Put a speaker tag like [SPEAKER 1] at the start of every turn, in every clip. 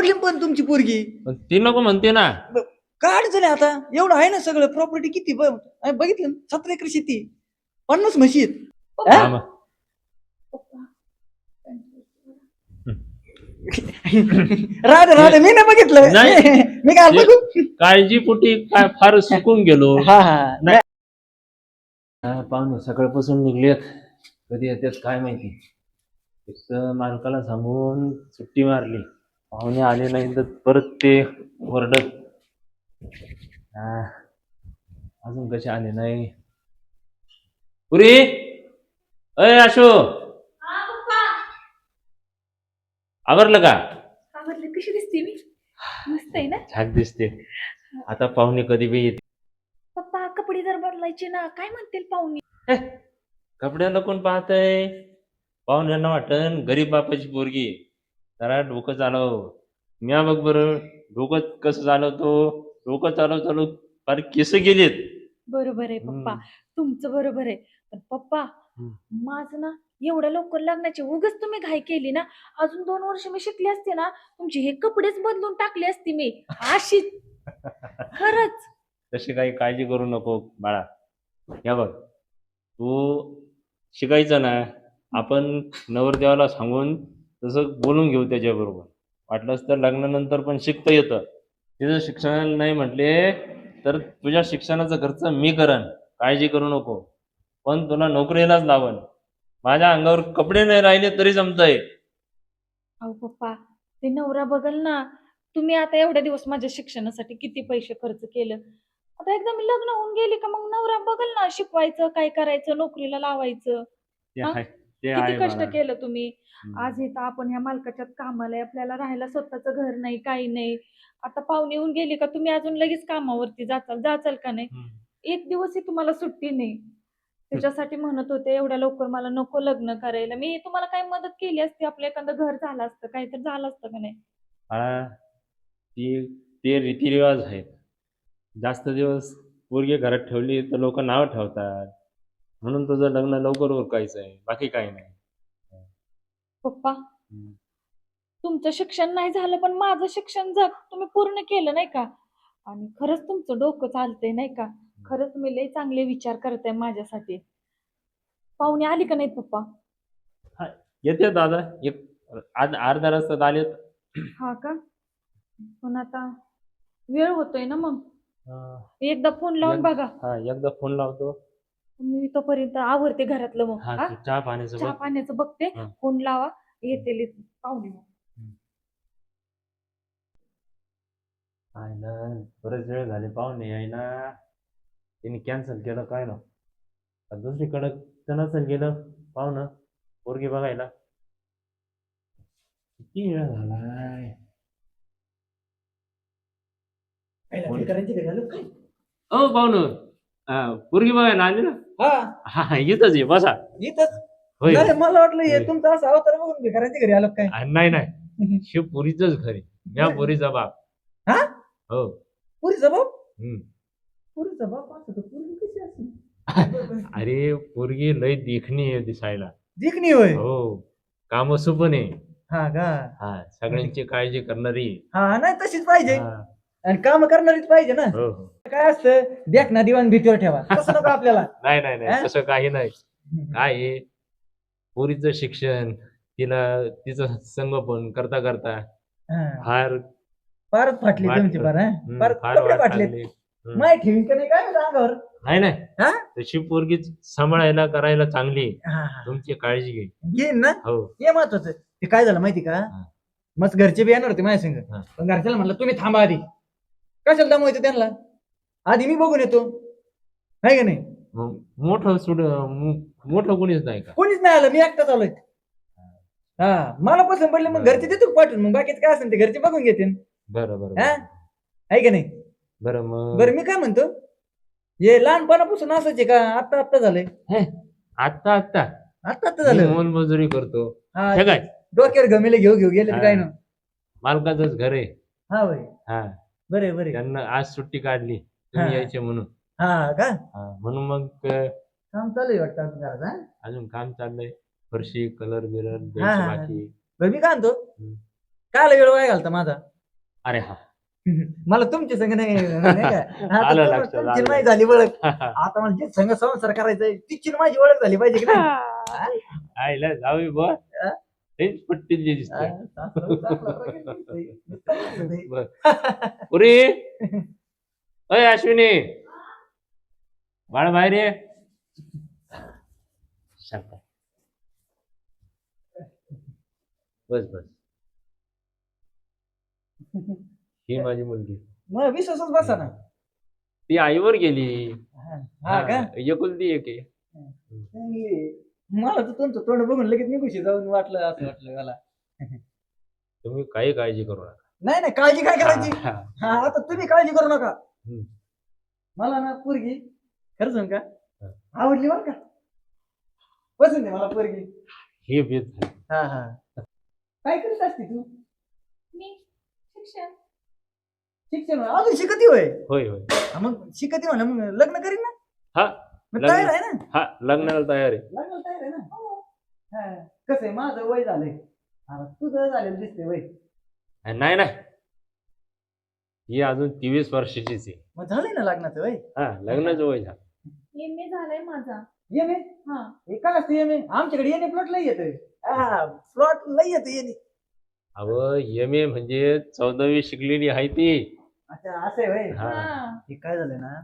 [SPEAKER 1] आवडली पण तुमची पोरगी.
[SPEAKER 2] पण ती नको म्हणते ना.
[SPEAKER 1] काय अडचण आहे आता? एवढं आहे ना सगळं, प्रॉपर्टी किती बघितलं ना, 17 एकर शेती, 50 म्हशी आहेत.
[SPEAKER 2] हा मग.
[SPEAKER 1] राहते मी नाही बघितलं.
[SPEAKER 2] नाही.
[SPEAKER 1] मी काय बघू.
[SPEAKER 2] काळजीपोटी काय फार सुकून गेलो.
[SPEAKER 1] हा हा नाही.
[SPEAKER 2] पाहुणे सकाळपासून निघलेत, कधी येतात काय माहिती. एक तर मालकाला सांगून सुट्टी मारली, पाहुणे आले नाही तर परत ते ओरडत. अजून कसे आले नाही. पुरी, अय आशो, आवरलं का?
[SPEAKER 3] आवडलं. कशी दिसते मी? मस्त आहे ना.
[SPEAKER 2] छान दिसते. आता पाहुणे कधी बी येते.
[SPEAKER 3] पप्पा कपडे जर बदलायचे ना, काय म्हणतील पाहुणे?
[SPEAKER 2] कपड्याला कोण पाहतय? पाहुण्यांना वाटन गरीब बापाची पोरगी, जरा डोकं चालव. म्या बघ बरं डोकं कसं चालवतो. डोकं चालव फार केस गेलेत.
[SPEAKER 3] बरोबर आहे पप्पा, तुमचं बरोबर आहे. पण पप्पा, माझं ना एवढ्या लवकर लग्नाची उगाच तुम्ही घाई केली ना. अजून 2 वर्ष मी शिकली असते ना, तुमचे हे कपडेच बदलून टाकले असते मी अशी. खरंच.
[SPEAKER 2] तशी काही काळजी करू नको बाळा. या बघ, तू शिकायचं ना. आपण नवरदेवाला सांगून तसं बोलून घेऊ त्याच्याबरोबर. वाटलंच तर लग्नानंतर पण शिकता येतं. तिचं शिक्षण नाही म्हटले तर तुझ्या शिक्षणाचा खर्च मी करन, काळजी करू नको. पण तुला नोकरीलाच लावन. माझ्या अंगावर कपडे नाही राहिले तरी जमतंय.
[SPEAKER 3] अहो पप्पा, ते नवरा बघल ना. तुम्ही आता एवढ्या दिवस माझ्या शिक्षणासाठी किती पैसे खर्च केलं. आता एकदा मी लग्न होऊन गेली का मग नवरा बघल ना, शिकवायचं, काय करायचं, नोकरीला लावायचं.
[SPEAKER 2] ते
[SPEAKER 3] हा?
[SPEAKER 2] आहे, ते
[SPEAKER 3] किती
[SPEAKER 2] आहे
[SPEAKER 3] कष्ट
[SPEAKER 2] बाळा.
[SPEAKER 3] केलं तुम्ही. आज इथं आपण ह्या मालकाच्यात कामाला आहे, आपल्याला राहायला स्वतःचं घर नाही, काही नाही. आता पाहुणे येऊन गेली का तुम्ही अजून लगेच कामावरती जाचाल का नाही? एक दिवसही तुम्हाला सुट्टी नाही. त्याच्यासाठी म्हणत होते एवढ्या लवकर मला नको लग्न करायला. मी तुम्हाला काही मदत केली असती, आपलं एखादं घर झालं असतं, काहीतरी झालं असतं का नाही?
[SPEAKER 2] बाळा, ते रीतिरिवाज आहेत. जास्त दिवस पोरगी घरात ठेवली तर लोक नाव ठेवतात. म्हणून तुझं लग्न लवकर उरकायचं आहे, बाकी काही नाही.
[SPEAKER 3] पप्पा, तुमचं शिक्षण नाही झालं पण माझं शिक्षण तुम्ही पूर्ण केलं नाही का. आणि खरंच तुमचं डोकं चालतंय नाही का. खरंच तुम्ही लय चांगले विचार करताय माझ्यासाठी. पाहुणे आली का नाहीत पप्पा?
[SPEAKER 2] येते दादा, एक अर्ध्या रस्त्यात आलेत.
[SPEAKER 3] हा का. पण आता वेळ होतोय ना मग. एकदा फोन लावून बघा.
[SPEAKER 2] हा, एकदा फोन लावतो.
[SPEAKER 3] मी तोपर्यंत आवरते घरातलं मग.
[SPEAKER 2] तू चहा
[SPEAKER 3] पाण्याचं बघते. फोन लावा, येते पाहुणे.
[SPEAKER 2] ना बरेच वेळ झाले पाहुणे यायला. तिने कॅन्सल केलं काय ना. दुसरीकडं तर नसेल गेलं पाहुणं पोरगी बघायला. किती वेळ झालाय. ओ पाहुणं, पोरगी बघायला आली ना. हा, इथंच आहे, बसा.
[SPEAKER 1] इथंच.
[SPEAKER 2] होय.
[SPEAKER 1] अरे मला वाटलं हे तुमचं असं अवतार बघून भिकाऱ्यांच्या घरी आलो काय.
[SPEAKER 2] नाही, शिव पुरीच घरी. या पुरीचा बाप.
[SPEAKER 1] हा,
[SPEAKER 2] हो.
[SPEAKER 1] पुरीचा बाप. पुरीचा बाप असं तर पुरी कशी असते?
[SPEAKER 2] अरे पोरगी लय देखणी आहे दिसायला.
[SPEAKER 1] देखणी होय.
[SPEAKER 2] हो, कामसू पण आहे.
[SPEAKER 1] हा का.
[SPEAKER 2] हा, सगळ्यांची काळजी करणारी.
[SPEAKER 1] हा नाही तशीच पाहिजे.
[SPEAKER 2] हा.
[SPEAKER 1] आणि काम करणारीच पाहिजे ना.
[SPEAKER 2] हो.
[SPEAKER 1] काय असतं देख ना दिवाण भीतीवर ठेवा, तसं नको आपल्याला.
[SPEAKER 2] नाही तसं काही नाही. काय आहे, पोरीचं शिक्षण, तिचं संगोपन करता
[SPEAKER 1] फारच फाटली तुमची फार कपडे फाटले. माय ठेवी का नाही काय अंगावर.
[SPEAKER 2] नाही तशी पोरगी सांभाळायला करायला चांगली. तुमची काळजी
[SPEAKER 1] घेईन ना.
[SPEAKER 2] हो.
[SPEAKER 1] हे महत्वाचं. ते काय झालं माहिती का, मस्त घरचे बी येणार होते माझ्या संग. पण घरच्याला म्हणलं तुम्ही थांबा आधी. कशाला दमवायचं त्यांना, आधी मी बघून येतो. आहे का नाही.
[SPEAKER 2] मोठं कोणीच नाही का.
[SPEAKER 1] कोणीच नाही आलं, मी एकटाच आलोय. हा, मला पसंत पडले मग घरचे देतो पाठवून, मग बाकीच काय असेल ते घरचे बघून घेते.
[SPEAKER 2] बरं
[SPEAKER 1] आहे का नाही. बरं मी काय म्हणतो, हे लहानपणापासून असायचे का आता झालंय.
[SPEAKER 2] आता
[SPEAKER 1] झालं.
[SPEAKER 2] मोलमजुरी करतो.
[SPEAKER 1] हे काय डोक्यावर गमेले घेऊ गेले काय ना.
[SPEAKER 2] मालकाचंच घर आहे.
[SPEAKER 1] हा भाई.
[SPEAKER 2] हा,
[SPEAKER 1] बरे
[SPEAKER 2] त्यांना आज सुट्टी काढली तुम्ही यायचे म्हणून.
[SPEAKER 1] हा का.
[SPEAKER 2] म्हणून मग
[SPEAKER 1] काम चालू आहे वाटतं.
[SPEAKER 2] अजून काम चाललंय. फरशी कलर बिलर द्यायची बाकी.
[SPEAKER 1] बरं मी काय म्हणतो, काय वेळ वाया घालता माझा?
[SPEAKER 2] अरे हा
[SPEAKER 1] मला तुमच्या संग नाही नाही का? आता
[SPEAKER 2] आलं लक्षात,
[SPEAKER 1] तुमची
[SPEAKER 2] आलं.
[SPEAKER 1] नाही झाली ओळख. आता मला जे संघ संसार करायचंय तिची माझी ओळख झाली पाहिजे की नाही?
[SPEAKER 2] आईला जाऊ बघ
[SPEAKER 1] हा?
[SPEAKER 2] तेच पट्टीतली दिसते
[SPEAKER 1] नाही
[SPEAKER 2] बर पुरी अय अश्विनी बाळ बाहेर ये शांत. बस बस ही माझी मुलगी
[SPEAKER 1] मग विश्वासच बसा ना.
[SPEAKER 2] ती आईवर गेली.
[SPEAKER 1] हा का?
[SPEAKER 2] एकुलती एक आहे.
[SPEAKER 1] चांगली. मला तर तुमचं तोंड बघून लगेच निघूशी जाऊन वाटलं असं वाटलं मला.
[SPEAKER 2] तुम्ही काही काळजी करू नका.
[SPEAKER 1] नाही नाही काळजी काय करायची?
[SPEAKER 2] हा,
[SPEAKER 1] हा आता तुम्ही काळजी करू नका.
[SPEAKER 2] हम्म.
[SPEAKER 1] मला ना पोरगी खरं सांग का
[SPEAKER 2] हा.
[SPEAKER 1] आवडली बरं का? पसंत आहे मला पोरगी.
[SPEAKER 2] हे बेत झालं.
[SPEAKER 1] हा हा. काय करत असते तू?
[SPEAKER 3] मी शिक्षण
[SPEAKER 1] शिक्षण अजून शिकती होय?
[SPEAKER 2] होय होय
[SPEAKER 1] हा, मग शिकती म्हणा मग लग्न करीन ना.
[SPEAKER 2] हा
[SPEAKER 1] मग
[SPEAKER 2] लग्न-
[SPEAKER 1] तयार आहे ना?
[SPEAKER 2] हा लग्नाला तयार आहे.
[SPEAKER 1] लग्नाला तयार आहे ना? हा. कसं आहे माझं वय झालंय. हा, तुझं झालेलं दिसतंय वय.
[SPEAKER 2] नाही नाही ही अजून 23 वर्षाचीच आहे.
[SPEAKER 1] मग झालंय ना लग्नाचं वय?
[SPEAKER 2] हा लग्नाचं वय झालं.
[SPEAKER 3] MA झालाय माझा.
[SPEAKER 1] येणे
[SPEAKER 3] हा
[SPEAKER 1] हे काय असतं येणे? आमच्याकडे येणे प्लॉट लई येतोय. हा प्लॉट लई येतं येणे.
[SPEAKER 2] अव MA म्हणजे 14वी शिकलेली आहे ती.
[SPEAKER 1] अच्छा असं आहे वय.
[SPEAKER 2] हा
[SPEAKER 3] हा
[SPEAKER 1] हे काय झालं ना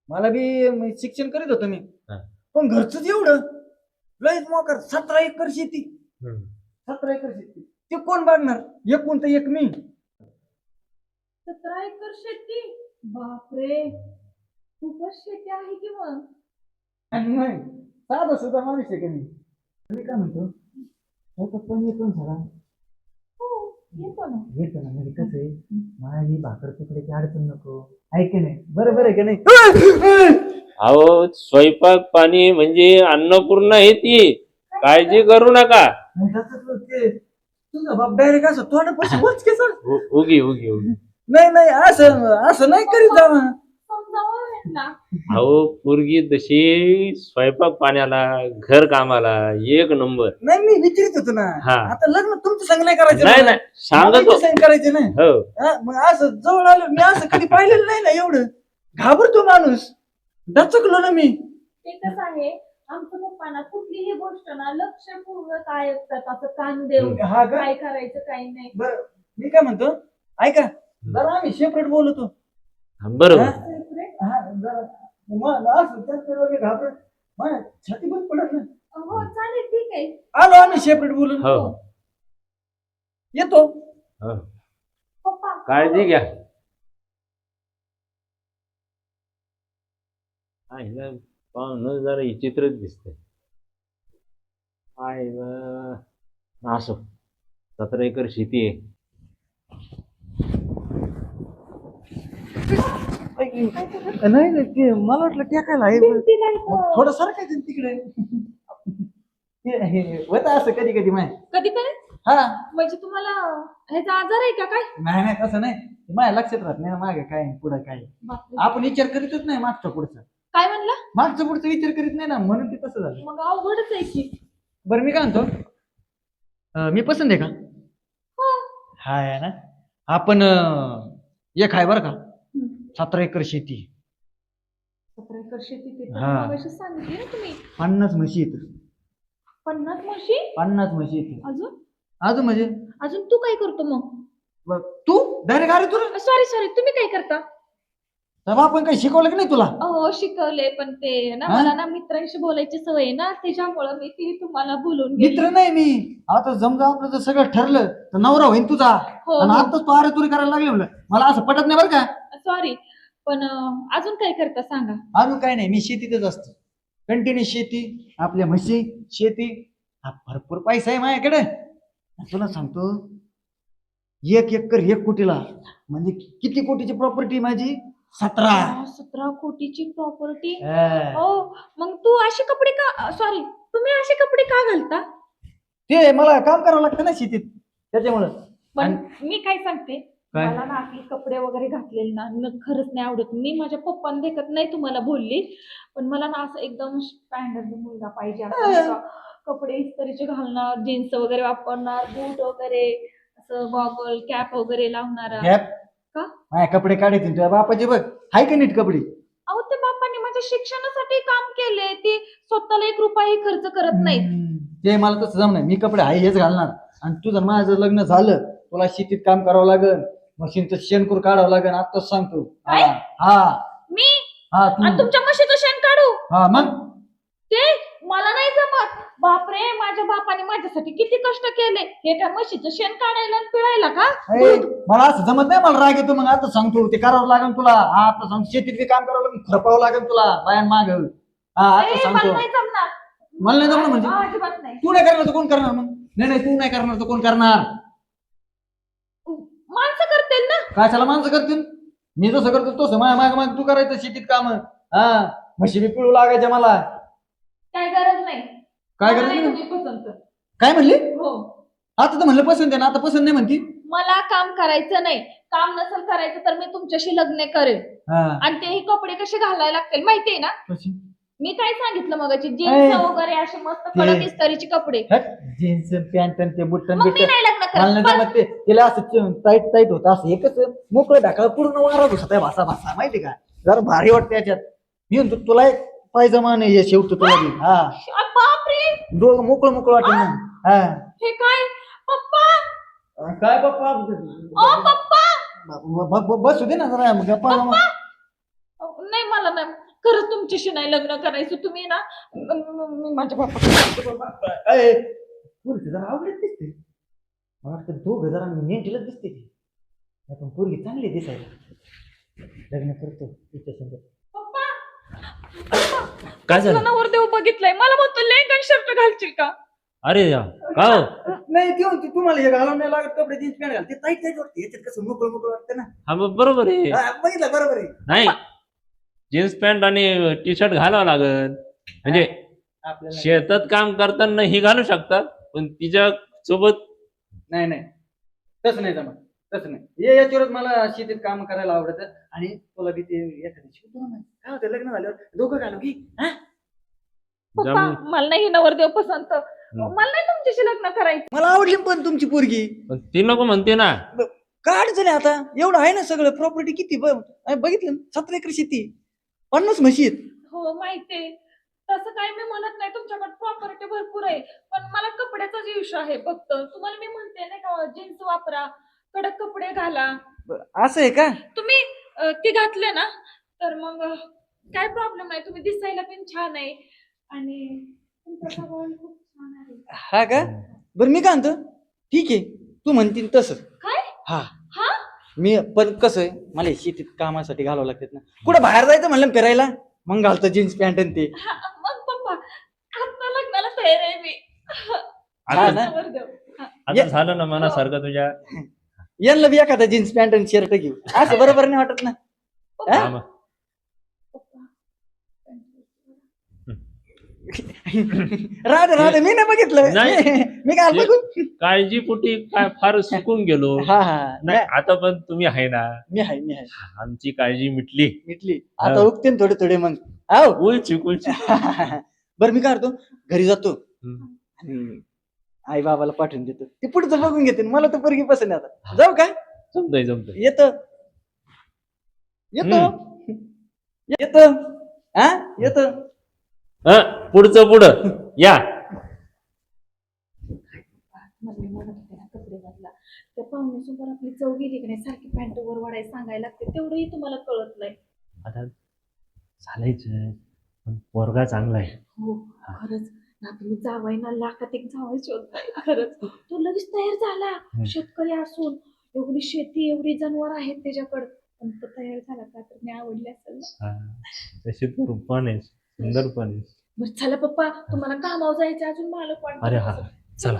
[SPEAKER 1] मला बी शिक्षण करीत होतो मी.
[SPEAKER 2] हा.
[SPEAKER 1] पण घरचंच एवढं लयच मोकर 17 एकर शेती.
[SPEAKER 2] हम्म.
[SPEAKER 1] 17 एकर शेती ते कोण बघणार? एकूण तर एक मी.
[SPEAKER 3] 17 एकर शेती. बापरे खूपच शेती आहे की मग.
[SPEAKER 1] आणि नाही साधा सुद्धा माणूस आहे का मी. मी काय म्हणतो त्याचं पण येतो ना सगळा.
[SPEAKER 3] हो येतो ना.
[SPEAKER 1] येतो ना म्हणजे कसं आहे माझी भाकर तुकड्याची अडचण नको आहे की नाही? बरोबर आहे की नाही?
[SPEAKER 2] अहो स्वयंपाक पाणी म्हणजे अन्नपूर्णा आहे ती. काळजी करू नका.
[SPEAKER 1] तुझा बाप डायरेक्ट असं तोंडापाशी वचके सोड.
[SPEAKER 2] उगी उगी उगी
[SPEAKER 1] नाही नाही असं असं नाही करीत जा.
[SPEAKER 3] समजावं ना.
[SPEAKER 2] अहो पोरगी तशी स्वयंपाक पाण्याला घर कामाला एक नंबर.
[SPEAKER 1] नाही मी विचारित होतो ना.
[SPEAKER 2] हा.
[SPEAKER 1] आता लग्न तुमचं संग नाही करायचं
[SPEAKER 2] नाही
[SPEAKER 1] ना.
[SPEAKER 2] नाही सांगतो.
[SPEAKER 1] मला संग करायचं नाही.
[SPEAKER 2] हो
[SPEAKER 1] हा, मग असं जवळ आलं मी असं कधी पाहिलेलं नाही ना एवढं. घाबरतो माणूस. डचकलो ना मी.
[SPEAKER 3] ते कसं आहे आमच्या पप्पांना कुठलीही गोष्ट ना लक्षपूर्वक ऐकतात असं कान देऊन
[SPEAKER 1] हा का?
[SPEAKER 3] काय करायचं काय नाही.
[SPEAKER 1] बरं मी काय म्हणतो ऐका जरा आम्ही सेपरेट बोलतो.
[SPEAKER 2] बरोबर.
[SPEAKER 1] हा जरा मग असं त्यात वगैरे घाबरत मला छाती बंद पडत ना.
[SPEAKER 3] हो चालेल ठीक आहे.
[SPEAKER 1] आलो आम्ही सेपरेट बोलून.
[SPEAKER 2] हो
[SPEAKER 1] येतो.
[SPEAKER 2] हो
[SPEAKER 3] पप्पा
[SPEAKER 2] काळजी घ्या. आईला पाहुणं जरा विचित्रच दिसतंय. आईला असो 17 एकर शेती आहे.
[SPEAKER 1] नाही नाही ते मला वाटलं टेकायला आहे.
[SPEAKER 3] भिंतीला इथं.
[SPEAKER 1] थोडं सारखायचं तिकडे. होत असं कधी कधी माय.
[SPEAKER 3] कधी काय
[SPEAKER 1] हा
[SPEAKER 3] म्हणजे तुम्हाला ह्याचा आजार आहे का काय?
[SPEAKER 1] नाही नाही तसं नाही माझ्या लक्षात राहत नाही मागे काय पुढं काय.
[SPEAKER 3] बापरे.
[SPEAKER 1] आपण विचार करीतच नाही मागचं पुढचं.
[SPEAKER 3] काय म्हणला?
[SPEAKER 1] मागचं पुढचं विचार करीत नाही ना म्हणून ते तसं झालं.
[SPEAKER 3] मग अवघडच आहे की.
[SPEAKER 1] बरं मी काय म्हणतो मी पसंत आहे का?
[SPEAKER 3] हो.
[SPEAKER 1] हाय ना आपण एक आहे बरं का 17 एकर शेती
[SPEAKER 3] 17 एकर शेती ते
[SPEAKER 1] हा.
[SPEAKER 3] मगाशीच सांगितली ना तुम्ही.
[SPEAKER 1] 50 म्हशी आहेत.
[SPEAKER 3] 50 म्हशी
[SPEAKER 1] 50 म्हशी आहेत.
[SPEAKER 3] अजून
[SPEAKER 1] अजून म्हणजे
[SPEAKER 3] अजून तू काय करतो मग?
[SPEAKER 1] बघ, तू डायरेक्ट अरे तुला
[SPEAKER 3] सॉरी सॉरी तुम्ही काय करता?
[SPEAKER 1] तेव्हा आपण काही शिकवलं की नाही तुला?
[SPEAKER 3] अहो शिकवले पण ते ना
[SPEAKER 1] हा?
[SPEAKER 3] मला ना मित्रांशी बोलायची सवय आहे ना त्याच्यामुळं मी ती तुम्हाला बोलून गेली.
[SPEAKER 1] मित्र नाही मी आता समजा आपलं जर सगळं ठरलं तर नवरा होईन तुझा.
[SPEAKER 3] हो
[SPEAKER 1] आणि आताच तू अरे तुरी करायला लागले म्हणलं मला असं पटत नाही बरं का.
[SPEAKER 3] सॉरी पण अजून काय करता सांगा.
[SPEAKER 1] अजून काय नाही मी शेतीतच असतो कंटिन्यू शेती आपल्या म्हशी शेती हा भरपूर पैसा आहे माझ्याकडे. तुला सांगतो 1 एकर 1 कोटीला म्हणजे किती कोटीची प्रॉपर्टी माझी 17.
[SPEAKER 3] 17 कोटीची प्रॉपर्टी.
[SPEAKER 1] हा.
[SPEAKER 3] हो मग तू असे कपडे का सॉरी तुम्ही असे कपडे का घालता?
[SPEAKER 1] ते मला काम करावं लागतं ना शेतीत त्याच्यामुळं.
[SPEAKER 3] पण मी काय सांगते
[SPEAKER 1] काय?
[SPEAKER 3] मला ना आपले कपडे वगैरे घातलेले ना खरंच नाही आवडत. मी माझ्या पप्पांना देखत नाही तुम्हाला बोलली पण मला ना असं एकदम स्टँडर्ड मुलगा पाहिजे असं नाही का, कपडे इस्त्रीचे घालणार जीन्स वगैरे वापरणार बूट वगैरे असं गॉगल कॅप वगैरे लावणारा.
[SPEAKER 1] गॅप
[SPEAKER 3] का?
[SPEAKER 1] माझ्या कपडे काढायचे तुझ्या बापाचे बघ, हाय का नीट कपडे?
[SPEAKER 3] अहो ते बापाने माझ्या शिक्षणासाठी काम केले, ते स्वतःला 1 रुपयाही खर्च करत नाहीत.
[SPEAKER 1] ते मला तसं जमणार, मी कपडे हाय हेच घालणार. आणि तुझं माझं लग्न झालं, तुला शेतीत काम करावं लागल, मशीनचं शेणकूर काढावं लागेल, आताच सांगतो.
[SPEAKER 3] काय?
[SPEAKER 1] हा
[SPEAKER 3] मी
[SPEAKER 1] हा तू
[SPEAKER 3] आणि तुमच्या म्हशीचं शेण काढू?
[SPEAKER 1] हा मग
[SPEAKER 3] ते मला नाही जमत. बापरे, माझ्या बापाने माझ्यासाठी किती कष्ट केले, हे काय म्हशीचं शेण काढायला आणि पिळायला का?
[SPEAKER 1] ए, मला असं जमत नाही, मला राग येतो. मग आता सांगतो ते करावं लागेल तुला. हा आता सांग, शेतीत बी काम करावं लागेल, खरपावं लागेल तुला बायान माग. हा आता
[SPEAKER 3] ए,
[SPEAKER 1] सांगतो.
[SPEAKER 3] मला नाही जमणार.
[SPEAKER 1] मला नाही जमणार म्हणजे?
[SPEAKER 3] अजिबात नाही.
[SPEAKER 1] तू नाही करणार तर कोण करणार मग? नाही तू नाही करणार तर कोण करणार?
[SPEAKER 3] माणसं करतील ना.
[SPEAKER 1] कशाला माणसं करतील? मी जसं करतो तसं माग माग माग तू करायचं शेतीत काम. हा म्हशी बी पिळू लागायच्या मला.
[SPEAKER 3] काय गरज नाही.
[SPEAKER 1] काय
[SPEAKER 3] मला
[SPEAKER 1] गरज
[SPEAKER 3] नाही
[SPEAKER 1] नाही?
[SPEAKER 3] तुम्ही पसंत.
[SPEAKER 1] काय म्हणली?
[SPEAKER 3] हो,
[SPEAKER 1] आता तर म्हणलं पसंत आहे ना, आता पसंत नाही म्हणती.
[SPEAKER 3] मला काम करायचं नाही. काम नसेल करायचं तर मी तुमच्याशी लग्न करेन.
[SPEAKER 1] हा
[SPEAKER 3] आणि तेही कपडे कसे घालायला लागतील माहितीये ना.
[SPEAKER 1] कशी?
[SPEAKER 3] मी काय सांगितलं मगाची,
[SPEAKER 1] ए,
[SPEAKER 3] जीन्स वगैरे असे मस्त
[SPEAKER 1] ते-
[SPEAKER 3] कडक इस्तारीचे कपडे.
[SPEAKER 1] जीन्स पॅन्ट आणि ते बुट्टन
[SPEAKER 3] मग मी
[SPEAKER 1] बिट्टन
[SPEAKER 3] नाही लग्न
[SPEAKER 1] मला नाही
[SPEAKER 3] करत.
[SPEAKER 1] जमत ते. तिला असं टाईट टाईट होतं, असं एकच मोकळं ढाकळ पूर्ण वारा घुसत आहे भासा भासा, माहिती का? जरा भारी वाटतं याच्यात. मी म्हणतो तुला एक पायजमा नाही हे शेवटं तुला बी. हा
[SPEAKER 3] बापरे,
[SPEAKER 1] दोघं मोकळं मोकळं वाटेल मग. हा
[SPEAKER 3] हे काय पप्पा?
[SPEAKER 1] काय बाप्पा?
[SPEAKER 3] ओ पप्पा,
[SPEAKER 1] बसू दे ना जरा गप्पा.
[SPEAKER 3] नाही मला नाही खरंच तुमच्याशी नाही लग्न करायचं. तुम्ही ना मी माझ्या बाप्पा.
[SPEAKER 1] पोरगी जरा आवडत दिसते. मला वाटतं दोघं जरा मेंटलच दिसते ती. पण पोरगी चांगली दिसायला. लग्न करतो तिच्या संग.
[SPEAKER 2] काय झालं?
[SPEAKER 3] नवरदेव बघितलंय, मला म्हणतो लेंगा शर्ट घालशील का?
[SPEAKER 2] अरे या, का हो?
[SPEAKER 1] नाही ती म्हणते तुम्हाला हे घालावं नाही लागत, कपडे जीन्स पॅन्ट घाल. ते टाईट टाईट वाटते, याच्यात कसं मोकळं मोकळं वाटतं ना.
[SPEAKER 2] हा मग बरोबर आहे.
[SPEAKER 1] बघितलं बरोबर आहे.
[SPEAKER 2] नाही, जीन्स पॅन्ट आणि टी शर्ट घालावं लागल. म्हणजे
[SPEAKER 1] आपल्याला
[SPEAKER 2] शेतात काम करताना ही घालू शकतात, पण तिच्या सोबत
[SPEAKER 1] नाही नाही तसं नाही जमत, तसं नाही. याच्यावरच मला शेतीत काम करायला आवडतं. आणि तुला बी ते एखादी शिवतो ना. काय होतं लग्न झाल्यावर दोघं घालू की?
[SPEAKER 3] पप्पा, मला नाही नवरदेव पसंत. मला नाही तुमच्याशी लग्न करायचं.
[SPEAKER 1] मला आवडली पण तुमची पोरगी.
[SPEAKER 2] पण ती नको म्हणते ना.
[SPEAKER 1] काय अडचण आहे आता? एवढं आहे ना सगळं, प्रॉपर्टी किती बघितलं 17 एकर शेती, 50 म्हशी आहेत.
[SPEAKER 3] हो माहितीये. तसं काही मी म्हणत नाही, तुमच्याकडे प्रॉपर्टी भरपूर आहे. पण मला कपड्याचाच इश्यू आहे फक्त. तुम्हाला मी म्हणते नाही का, जीन्स वापरा, कडक कपडे घाला.
[SPEAKER 1] असं आहे का?
[SPEAKER 3] तुम्ही ते घातले ना तर मग काय प्रॉब्लेम नाही. तुम्ही दिसायला पण छान आहे आणि तुमचा स्वभाव खूप छान आहे.
[SPEAKER 1] हा का? बरं मी काय म्हणतो, ठीक आहे तू म्हणतील तसं.
[SPEAKER 3] काय?
[SPEAKER 1] हा
[SPEAKER 3] हा,
[SPEAKER 1] मी पण कसं आहे, मला हे शेतीत कामासाठी घालावं लागतात ना. कुठं बाहेर जायचं म्हणलं फिरायला, मग घालतो जीन्स पॅन्ट आणि ते.
[SPEAKER 3] मग पप्पा आता लग्नाला तयार आहे मी.
[SPEAKER 1] हा ना?
[SPEAKER 3] नवरदेव. हा.
[SPEAKER 2] आता झालं ना मनासारखं तुझ्या.
[SPEAKER 1] यांना बी एखादा जीन्स पॅन्ट आणि शर्ट घेऊ, असं बरोबर नाही वाटत ना?
[SPEAKER 2] हा मग.
[SPEAKER 1] राहते मी नाही बघितलं.
[SPEAKER 2] नाही.
[SPEAKER 1] मी काय बघू.
[SPEAKER 2] काळजीपोटी काय फार सुकून गेलो.
[SPEAKER 1] हा हा
[SPEAKER 2] नाही आता पण तुम्ही आहे ना.
[SPEAKER 1] मी आहे
[SPEAKER 2] आमची काळजी मिटली.
[SPEAKER 1] मिटली आता. उगते ना थोडे थोडे मग. आहो
[SPEAKER 2] कुलची कुलची.
[SPEAKER 1] बरं मी काय करतो, घरी जातो आणि आई बाबाला पाठवून देतो, ते पुढचं बघून घेते. मला तर पोरगी पसंत आहे. आता जाऊ काय?
[SPEAKER 2] जमतंय जमतंय.
[SPEAKER 1] येतो येतो येतो हा येतो.
[SPEAKER 2] पुढचं पुढं या.
[SPEAKER 3] मला म्हणत होते ना कपडे घातला, त्या पाहुण्यासमोर आपली चव गेली की नाही, सारखी पॅन्ट वर वाढायला सांगायला लागते. तेवढंही तुम्हाला कळत नाही.
[SPEAKER 2] आता चालायचं, पण पोरगा चांगला आहे.
[SPEAKER 3] हो खरंच ना, तुम्ही जावाय ना, लाखात एक जावाय शोधताय. खरंच तो लगेच तयार झाला. शेतकरी असून एवढी शेती, एवढी जनावर आहेत त्याच्याकडे, पण तो तयार झाला का तर मी आवडले असेल ना.
[SPEAKER 2] तशी तू रूपान आहे, सुंदर पण आहे.
[SPEAKER 3] बरं चला पप्पा, तुम्हाला कामावर जायचं, अजून मालक वाटत.
[SPEAKER 2] अरे हा चला.